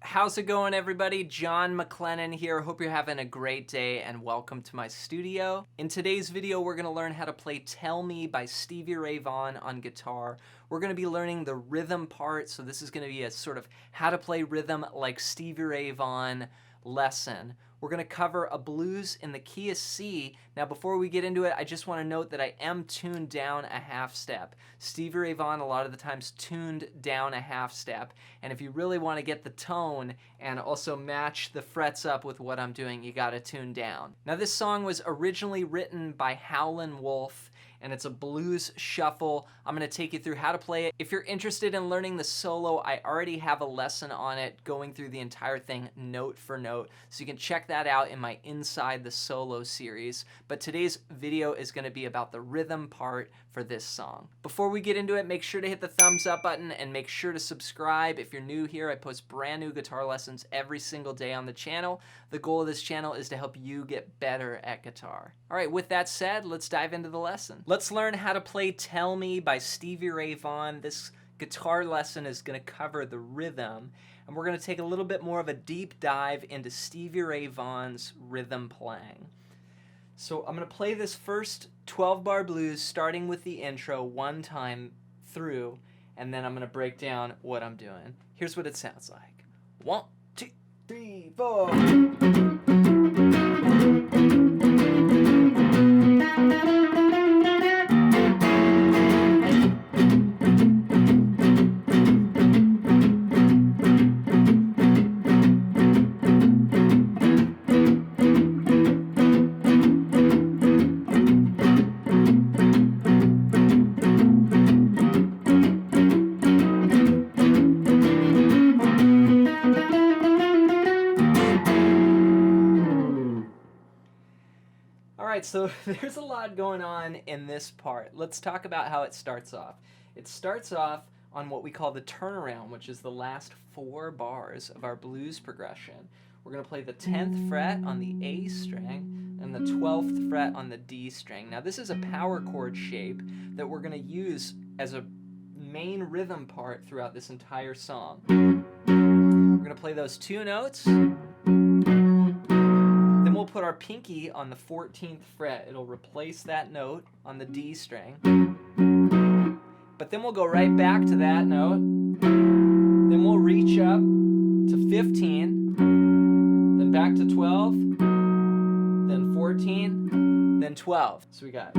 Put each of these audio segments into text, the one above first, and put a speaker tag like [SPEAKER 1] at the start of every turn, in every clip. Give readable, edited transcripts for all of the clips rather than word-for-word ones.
[SPEAKER 1] How's it going, everybody? Jon MacLennan here. Hope you're having a great day and welcome to my studio. In today's video, we're going to learn how to play Tell Me by Stevie Ray Vaughan on guitar. We're going to be learning the rhythm part, so this is going to be a sort of how to play rhythm like Stevie Ray Vaughan lesson. We're going to cover a blues in the key of C. Now, before we get into it, I just want to note that I am tuned down a half step. Stevie Ray Vaughan a lot of the times tuned down a half step. And if you really want to get the tone and also match the frets up with what I'm doing, you got to tune down. Now, this song was originally written by Howlin Wolf, and it's a blues shuffle. I'm going to take you through how to play it. If you're interested in learning the solo, I already have a lesson on it going through the entire thing note for note, so you can check that out in my Inside the Solo series. But today's video is going to be about the rhythm part for this song. Before we get into it, make sure to hit the thumbs up button and make sure to subscribe. If you're new here, I post brand new guitar lessons every single day on the channel. The goal of this channel is to help you get better at guitar. All right, with that said, let's dive into the lesson. Let's learn how to play Tell Me by Stevie Ray Vaughan. This guitar lesson is going to cover the rhythm, and we're going to take a little bit more of a deep dive into Stevie Ray Vaughan's rhythm playing. So I'm going to play this first 12-bar blues starting with the intro one time through, and then I'm going to break down what I'm doing. Here's what it sounds like. 1, 2, 3, 4. Alright, so there's a lot going on in this part. Let's talk about how it starts off. It starts off on what we call the turnaround, which is the last 4 bars of our blues progression. We're going to play the 10th fret on the A string and the 12th fret on the D string. Now this is a power chord shape that we're going to use as a main rhythm part throughout this entire song. We're going to play those 2 notes. Then we'll put our pinky on the 14th fret. It'll replace that note on the D string. But then we'll go right back to that note. Then we'll reach up to 15, then back to 12, then 14, then 12. So we got.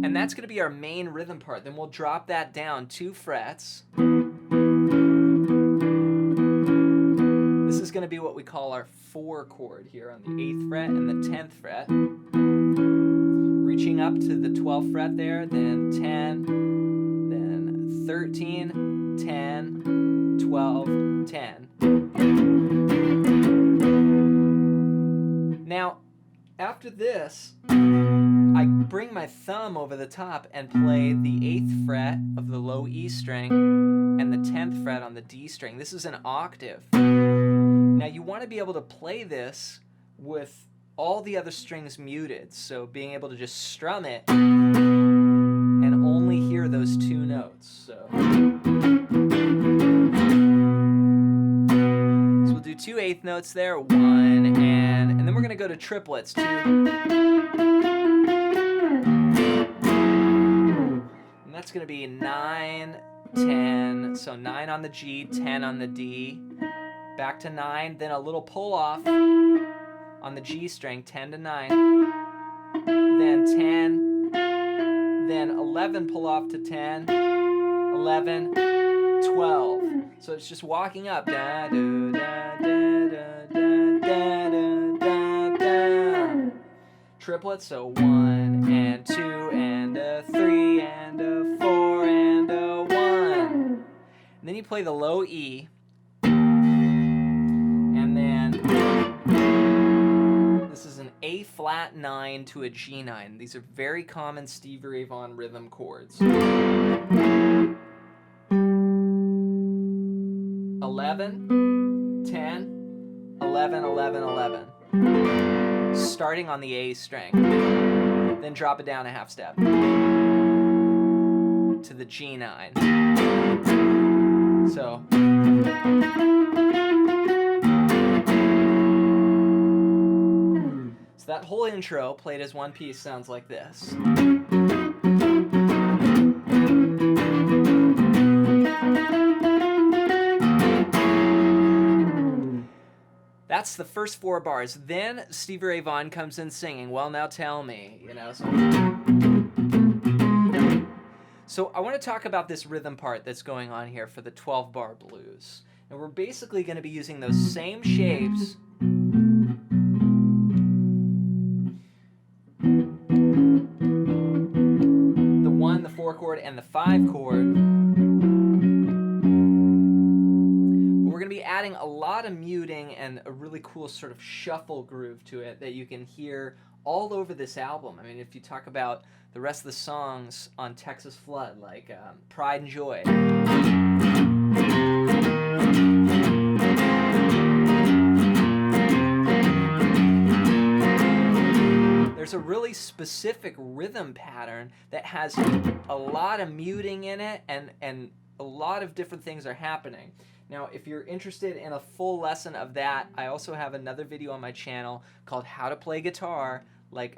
[SPEAKER 1] And that's going to be our main rhythm part. Then we'll drop that down 2 frets. This is going to be what we call our 4 chord here on the 8th fret and the 10th fret. Reaching up to the 12th fret there, then 10, then 13, 10, 12, 10. Now, after this, I bring my thumb over the top and play the 8th fret of the low E string and the 10th fret on the D string. This is an octave. Now you want to be able to play this with all the other strings muted, so being able to just strum it and only hear those 2 notes. So we'll do 2 8th notes there, 1, and then we're going to go to triplets, 2. And that's going to be 9, 10, so 9 on the G, 10 on the D. Back to 9, then a little pull off on the G string, 10 to 9, then 10, then 11 pull off to 10, 11, 12. So it's just walking up. Da, do, da, da, da, da, da, da, da. Triplets, so 1 and 2 and a 3 and a 4 and a 1. And then you play the low E. This is an A flat 9 to a G9. These are very common Stevie Ray Vaughan rhythm chords. 11, 10, 11, 11, 11. Starting on the A string. Then drop it down a half step to the G9. So that whole intro played as one piece sounds like this. That's the first 4 bars. Then Stevie Ray Vaughan comes in singing, "Well, now tell me," you know. So I want to talk about this rhythm part that's going on here for the 12-bar blues. And we're basically going to be using those same shapes. The 1, the 4 chord, and the 5 chord. We're going to be adding a lot of muting and a really cool sort of shuffle groove to it that you can hear all over this album. I mean, if you talk about the rest of the songs on Texas Flood, like Pride and Joy. There's a really specific rhythm pattern that has a lot of muting in it, and a lot of different things are happening. Now, if you're interested in a full lesson of that, I also have another video on my channel called How to Play Guitar,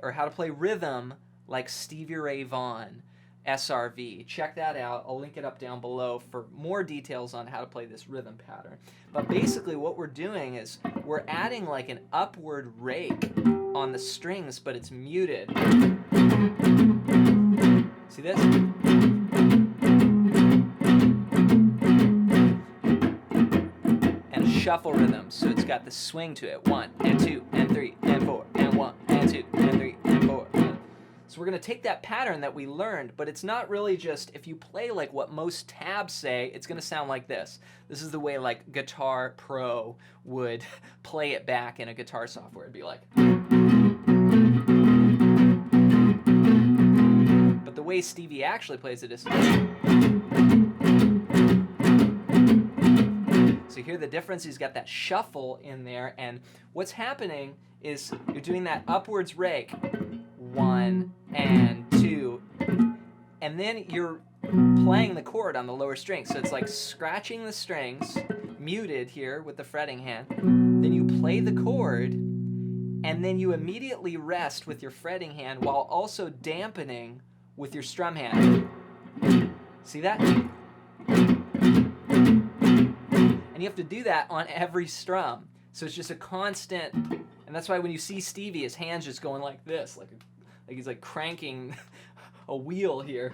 [SPEAKER 1] or How to Play Rhythm like Stevie Ray Vaughan, SRV. Check that out. I'll link it up down below for more details on how to play this rhythm pattern. But basically what we're doing is we're adding like an upward rake on the strings, but it's muted. See this? And a shuffle rhythm, so it's got the swing to it. 1 and 2 and 3 and 4 and 1 and 2 and 3 and 4. So we're going to take that pattern that we learned, but it's not really just, if you play like what most tabs say, it's going to sound like this. This is the way like Guitar Pro would play it back in a guitar software. It'd be like. But the way Stevie actually plays it is. So hear the difference? He's got that shuffle in there, and what's happening is you're doing that upwards rake. 1 and 2, and then you're playing the chord on the lower string. So it's like scratching the strings, muted here with the fretting hand. Then you play the chord, and then you immediately rest with your fretting hand while also dampening with your strum hand. See that? And you have to do that on every strum. So it's just a constant, and that's why when you see Stevie, his hand's just going like this, like he's like cranking a wheel here.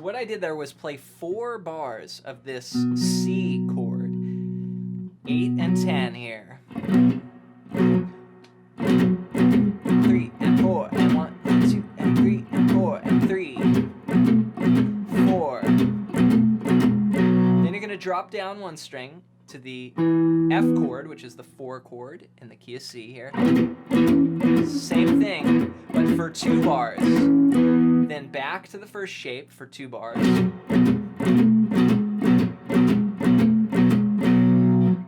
[SPEAKER 1] What I did there was play 4 bars of this C chord, 8 and 10 here, 3 and 4 and 1 and 2 and 3 and 4 and 3, 4. Then you're going to drop down 1 string to the F chord, which is the 4 chord in the key of C here. Same thing, but for 2 bars. Then back to the first shape for 2 bars.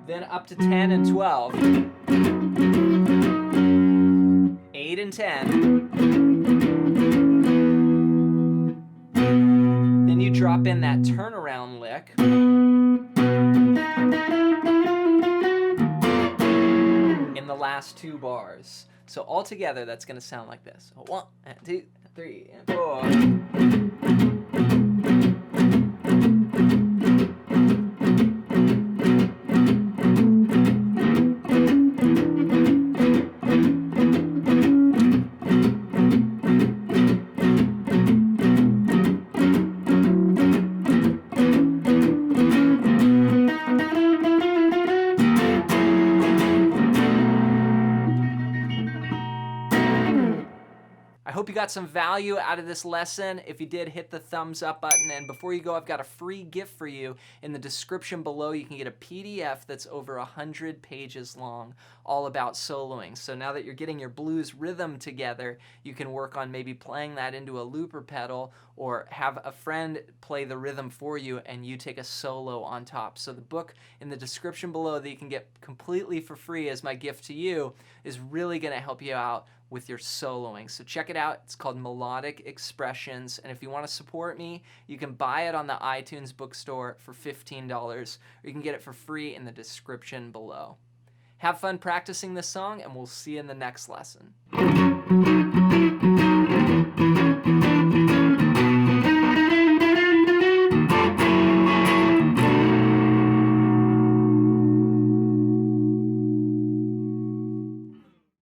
[SPEAKER 1] Then up to 10 and 12. 8 and 10. Then you drop in that turnaround lick. In the last 2 bars. So altogether, that's going to sound like this. 1 and 2 and 3 and 4. hope you got some value out of this lesson. If you did, hit the thumbs up button. And before you go, I've got a free gift for you. In the description below, you can get a PDF that's over 100 pages long, all about soloing. So now that you're getting your blues rhythm together, you can work on maybe playing that into a looper pedal, or have a friend play the rhythm for you and you take a solo on top. So the book in the description below that you can get completely for free as my gift to you is really going to help you out with your soloing. So check it out. It's called Melodic Expressions. And if you want to support me, you can buy it on the iTunes bookstore for $15, or you can get it for free in the description below. Have fun practicing this song, and we'll see you in the next lesson.